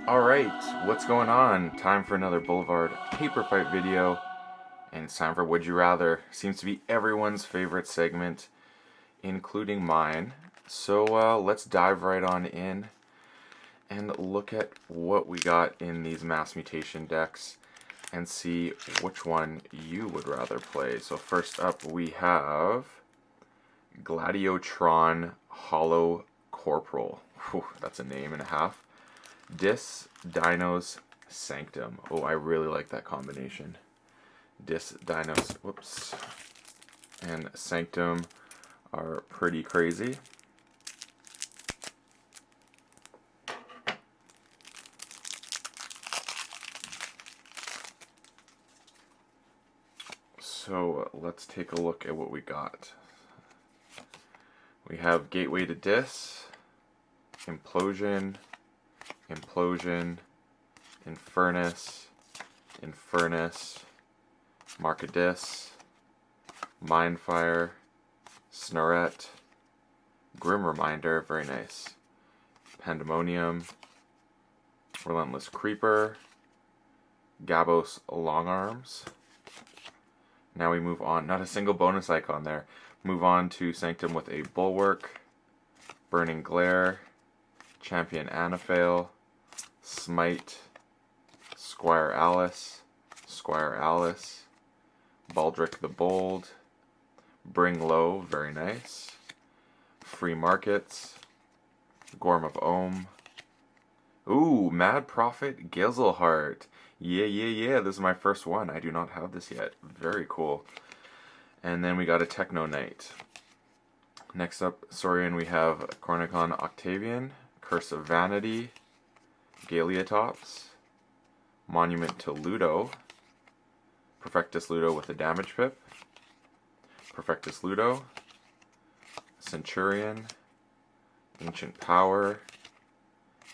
Alright, what's going on? Time for another Boulevard paper fight video, and it's time for Would You Rather. Seems to be everyone's favorite segment, including mine. So let's dive right on in and look at what we got in these mass mutation decks and see which one you would rather play. So first up we have Gladiotron Hollow Corporal. Whew, that's a name and a half. Dinos Sanctum. Oh, I really like that combination. Dinos, whoops, and Sanctum are pretty crazy. So let's take a look at what we got. We have Gateway to Dis, Implosion, Implosion, Infernus, Infernus, Markadis, Mindfire, Snoret, Grim Reminder, very nice, Pandemonium, Relentless Creeper, Gabos Longarms. Now we move on, not a single bonus icon there. Move on to Sanctum with a Bulwark, Burning Glare, Champion Anaphale, Smite, Squire Alice, Baldric the Bold, Bring Low, very nice, Free Markets, Gorm of Ohm, ooh, Mad Prophet Gizelheart, yeah, this is my first one, I do not have this yet, very cool, and then we got a Techno Knight. Next up, Saurian, we have Cornicon Octavian, Curse of Vanity, Galeotops, Monument to Ludo, Perfectus Ludo with a damage pip, Perfectus Ludo, Centurion, Ancient Power,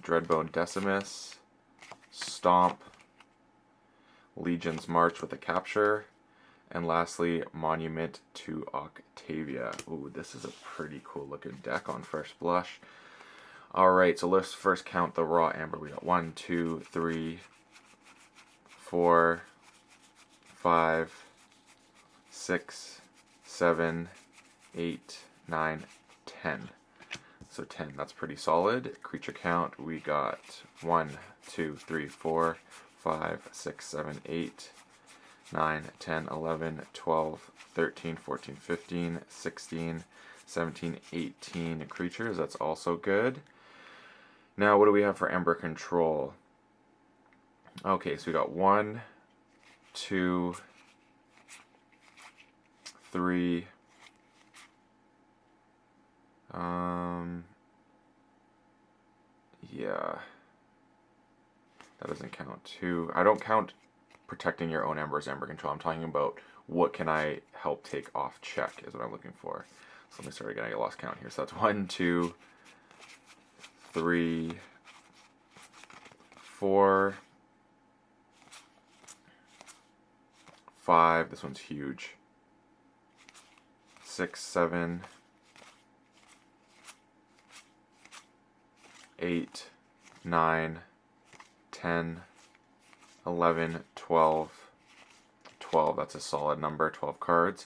Dreadbone Decimus, Stomp, Legion's March with a capture, and lastly, Monument to Octavia. Ooh, this is a pretty cool looking deck on first blush. Alright, so let's first count the raw amber. We got 1, 2, 3, 4, 5, 6, 7, 8, 9, 10. So 10, that's pretty solid. Creature count, we got 1, 2, 3, 4, 5, 6, 7, 8, 9, 10, 11, 12, 13, 14, 15, 16, 17, 18 creatures. That's also good. Now, what do we have for Ember Control? Okay, so we got 1, 2, 3, yeah, that doesn't count. 2, I don't count protecting your own Ember as Ember Control. I'm talking about what can I help take off check is what I'm looking for. So let me start again, I lost count here. So that's 1, 2, 3, 4, 5, this one's huge, 6, 7, 8, 9, 10, 11, 12, 12, that's a solid number, 12 cards.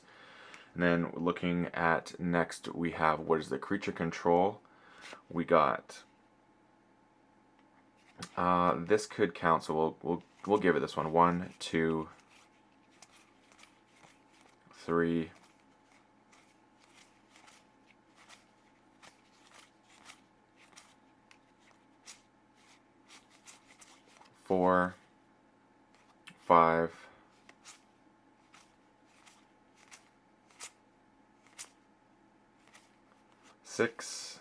And then looking at next, we have what is the creature control. We got this could count, so we'll give it this one. 1, 2, 3, 4, 5, 6,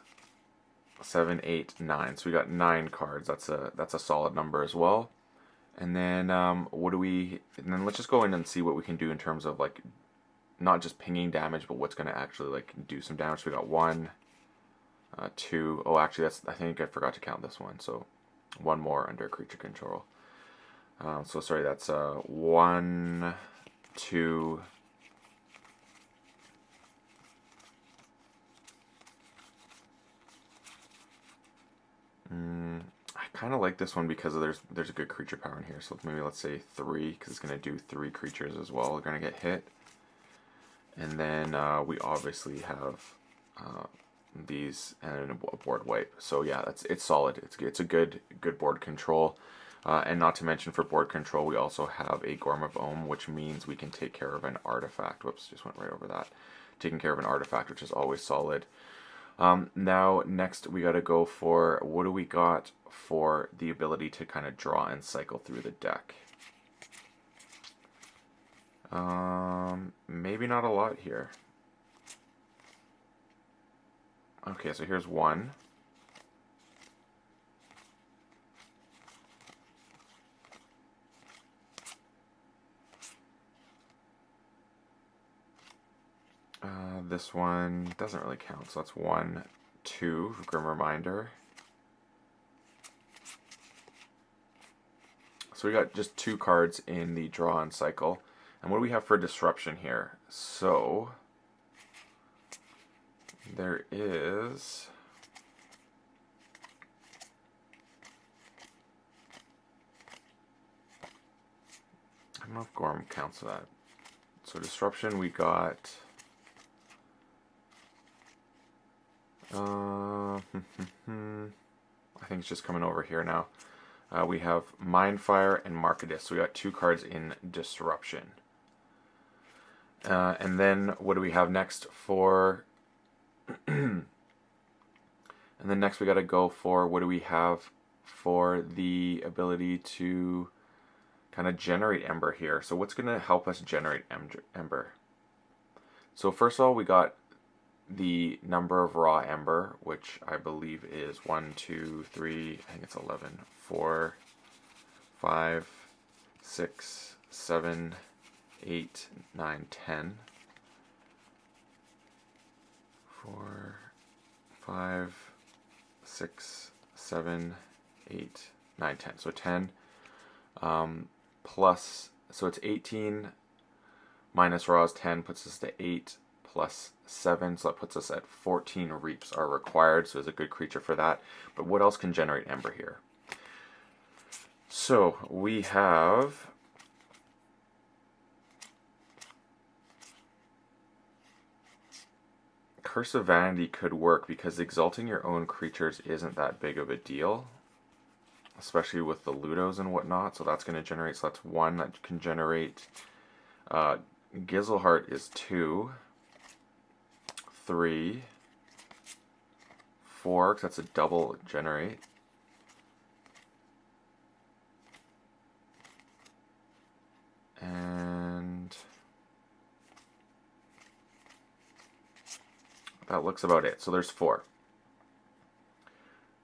7, 8, 9. So we got 9 cards. That's a solid number as well. And then what do we? And then let's just go in and see what we can do in terms of like not just pinging damage, but what's going to actually like do some damage. So we got 1, 2. Oh, actually, I think I forgot to count this one. So 1 more under creature control. So sorry, that's 1, 2, kind of like this one because there's a good creature power in here. So maybe let's say 3, because it's going to do 3 creatures as well. They're going to get hit. And then we obviously have these and a board wipe. So yeah, it's solid. It's a good board control. And not to mention, for board control, we also have a Gorm of Ohm, which means we can take care of an artifact. Whoops, just went right over that. Taking care of an artifact, which is always solid. Now, next we got to go for, what do we got for the ability to kind of draw and cycle through the deck? Maybe not a lot here. Okay, so here's one. This one doesn't really count, so that's 1, 2, Grim Reminder. So we got just 2 cards in the draw and cycle. And what do we have for disruption here? So there is I don't know if Gorm counts that. So disruption, we got I think it's just coming over here now. We have Mindfire and Markadis. So we got 2 cards in disruption. And then what do we have next for? And then next we got to go for, what do we have for the ability to kind of generate Ember here? So what's going to help us generate Ember? So first of all, we got the number of raw Ember, which I believe is 1, 2, 3, I think it's 11, 4, 5, 6, 7, 8, 9, 10. 4, 5, 6, 7, 8, 9, 10. So 10 plus, so it's 18 minus raw is 10, puts us to 8 plus 7, so that puts us at 14 reaps are required, so it's a good creature for that. But what else can generate Ember here? So we have Curse of Vanity could work because exalting your own creatures isn't that big of a deal, especially with the Ludos and whatnot. So that's going to generate, so that's 1 that can generate. Gizzleheart is 2, 3, 4, because that's a double generate. And that looks about it. So there's 4.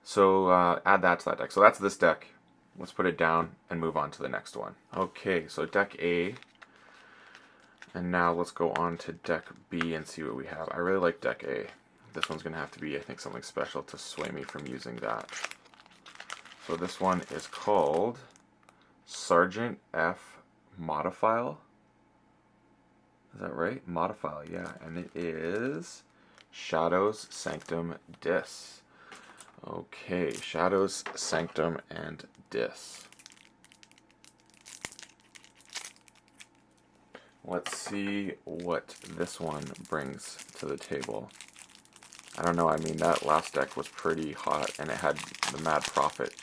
So add that to that deck. So that's this deck. Let's put it down and move on to the next one. Okay, so deck A. And now let's go on to deck B and see what we have. I really like deck A. This one's going to have to be, I think, something special to sway me from using that. So this one is called Sergeant F Modifile. Is that right? Modifile, yeah. And it is Shadows, Sanctum, Dis. Okay, Shadows, Sanctum, and Dis. Let's see what this one brings to the table. I don't know, I mean, that last deck was pretty hot, and it had the Mad Prophet,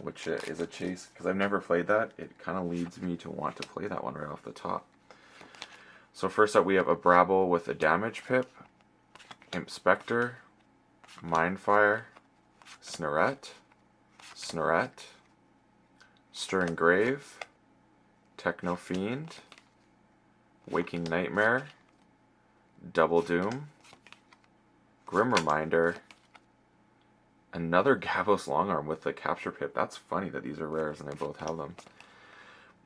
which is a chase. Because I've never played that, it kind of leads me to want to play that one right off the top. So first up, we have a Brabble with a damage pip, Imp Spectre, Mindfire, Snarette, Stirring Grave, Techno Fiend, Waking Nightmare, Double Doom, Grim Reminder, another Gavos Longarm with the Capture Pip. That's funny that these are rares and they both have them.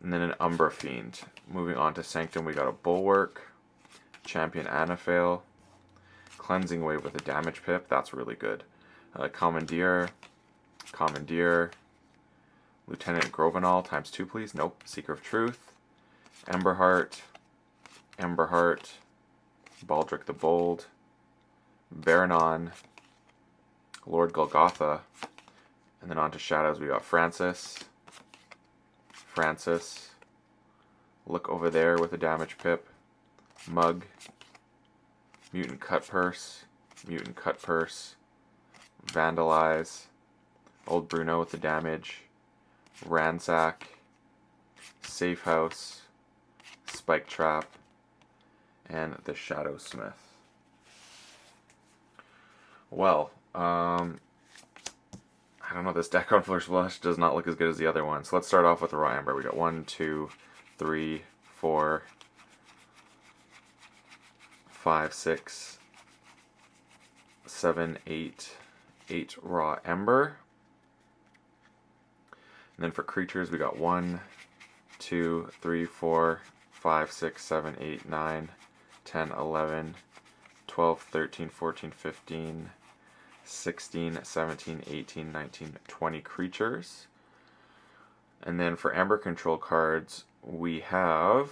And then an Umbra Fiend. Moving on to Sanctum, we got a Bulwark, Champion Anaphail, Cleansing Wave with a Damage Pip. That's really good. Commandeer, Lieutenant Grovenal times 2, please. Nope. Seeker of Truth, Emberheart, Baldric the Bold, Baranon, Lord Golgotha, And then on to shadows, we got Francis. Look over there with a damage pip. Mug. Mutant Cut Purse. Vandalize. Old Bruno with the damage. Ransack. Safe House. Spike Trap. And the Shadow Smith. Well, I don't know, this deck on First Blush does not look as good as the other one. So let's start off with the Raw Amber. We got 1, 2, 3, 4, 5, 6, 7, 8. 8 Raw Ember. And then for creatures, we got 1, 2, 3, 4, 5, 6, 7, 8, 9, 10, 11, 12, 13, 14, 15, 16, 17, 18, 19, 20 creatures. And then for Amber control cards, we have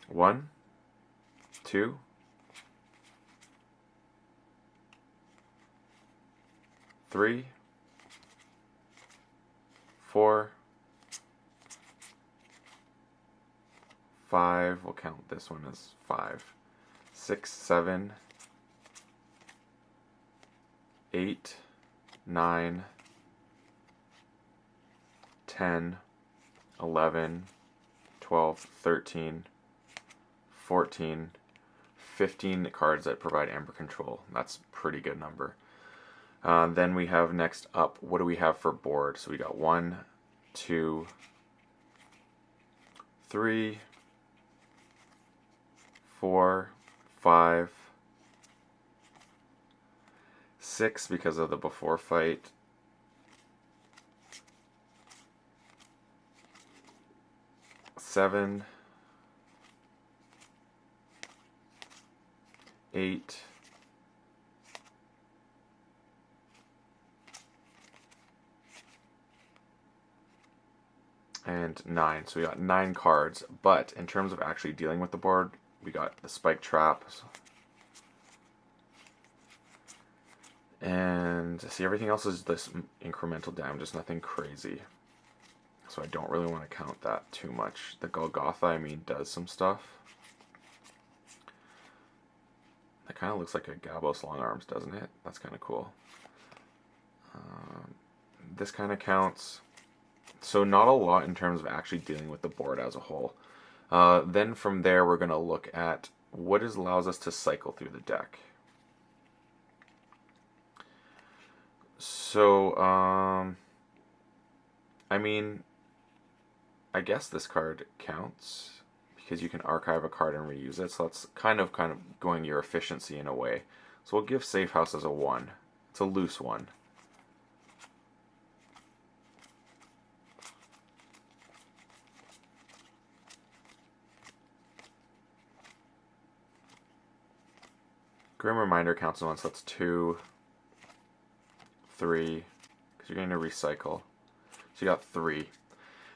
one, two, three, 4, 5, we'll count this one as 5, 6, 7, 8, 9, 10, 11, 12, 13, 14, 15 cards that provide Amber control. That's a pretty good number. Then we have next up, what do we have for board? So we got 1, 2, 3, 4, 5, 6 because of the before fight, 7, 8, 9. So we got 9 cards, but in terms of actually dealing with the board, we got the Spike Trap. And see, everything else is this incremental damage, just nothing crazy. So I don't really want to count that too much. The Golgotha, I mean, does some stuff. That kind of looks like a Gabos Long Arms, doesn't it? That's kind of cool. This kind of counts. So not a lot in terms of actually dealing with the board as a whole. Then from there, we're going to look at what allows us to cycle through the deck. So, I mean, I guess this card counts because you can archive a card and reuse it. So that's kind of going your efficiency in a way. So we'll give Safe House as a 1. It's a loose 1. Grim Reminder counts as 1, so that's 2, 3, because you're going to recycle. So you got 3.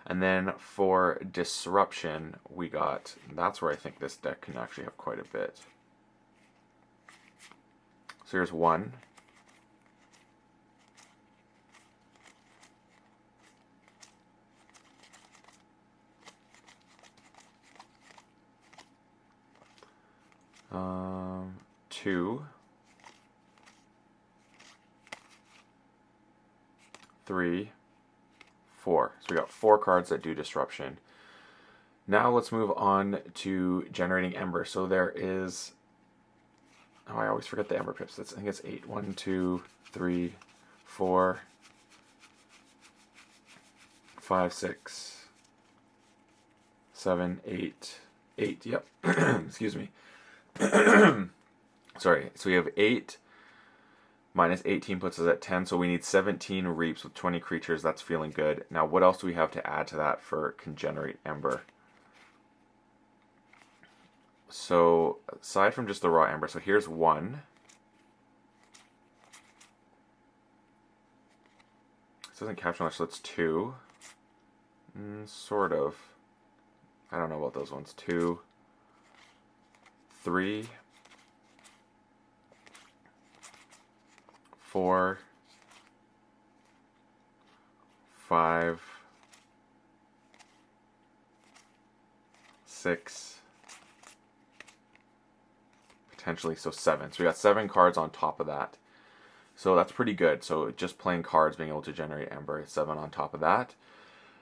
And then for Disruption, we got, that's where I think this deck can actually have quite a bit. So here's 1. Two, 3, 4. So we got 4 cards that do Disruption. Now let's move on to generating Ember. So there is, oh, I always forget the Ember pips. I think it's 8. 1, 2, 3, 4, 5, 6, 7, 8. 8, yep. Excuse me. Sorry, so we have 8 minus 18 puts us at 10, so we need 17 reaps with 20 creatures. That's feeling good. Now, what else do we have to add to that for can generate Ember? So, aside from just the raw Ember, so here's 1. This doesn't capture much, so it's 2. Sort of. I don't know about those ones. 2, 3, 4, 5, 6, potentially, so 7. So we got 7 cards on top of that. So that's pretty good. So just playing cards, being able to generate Ember, 7 on top of that.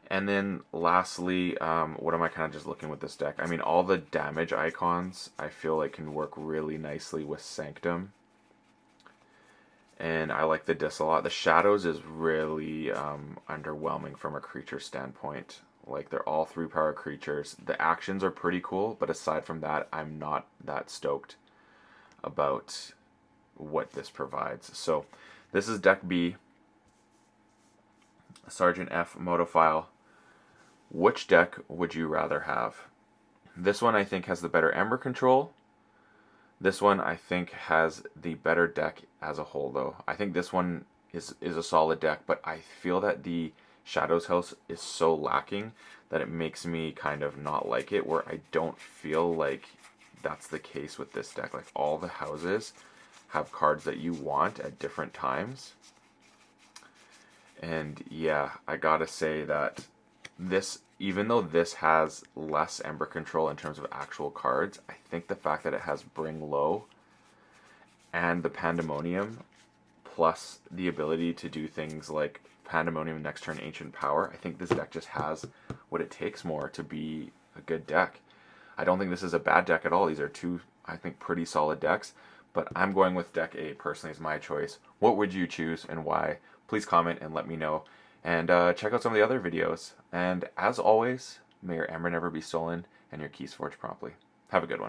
And then lastly, what am I kind of just looking with this deck? I mean, all the damage icons I feel like can work really nicely with Sanctum. And I like the Dis a lot. The Shadows is really underwhelming from a creature standpoint. Like, they're all 3-power creatures. The actions are pretty cool, but aside from that, I'm not that stoked about what this provides. So this is deck B. Sergeant F Motophile. Which deck would you rather have? This one I think has the better Ember control. This one I think has the better deck as a whole though. I think this one is a solid deck, but I feel that the Shadows House is so lacking that it makes me kind of not like it, where I don't feel like that's the case with this deck. Like, all the houses have cards that you want at different times. And yeah, I gotta say that this, even though this has less Ember control in terms of actual cards, I think the fact that it has Bring Low and the Pandemonium, plus the ability to do things like Pandemonium next turn Ancient Power, I think this deck just has what it takes more to be a good deck. I don't think this is a bad deck at all. These are two, I think, pretty solid decks, but I'm going with deck A personally as my choice. What would you choose and why? Please comment and let me know. And check out some of the other videos. And as always, may your Ember never be stolen and your keys forged promptly. Have a good one.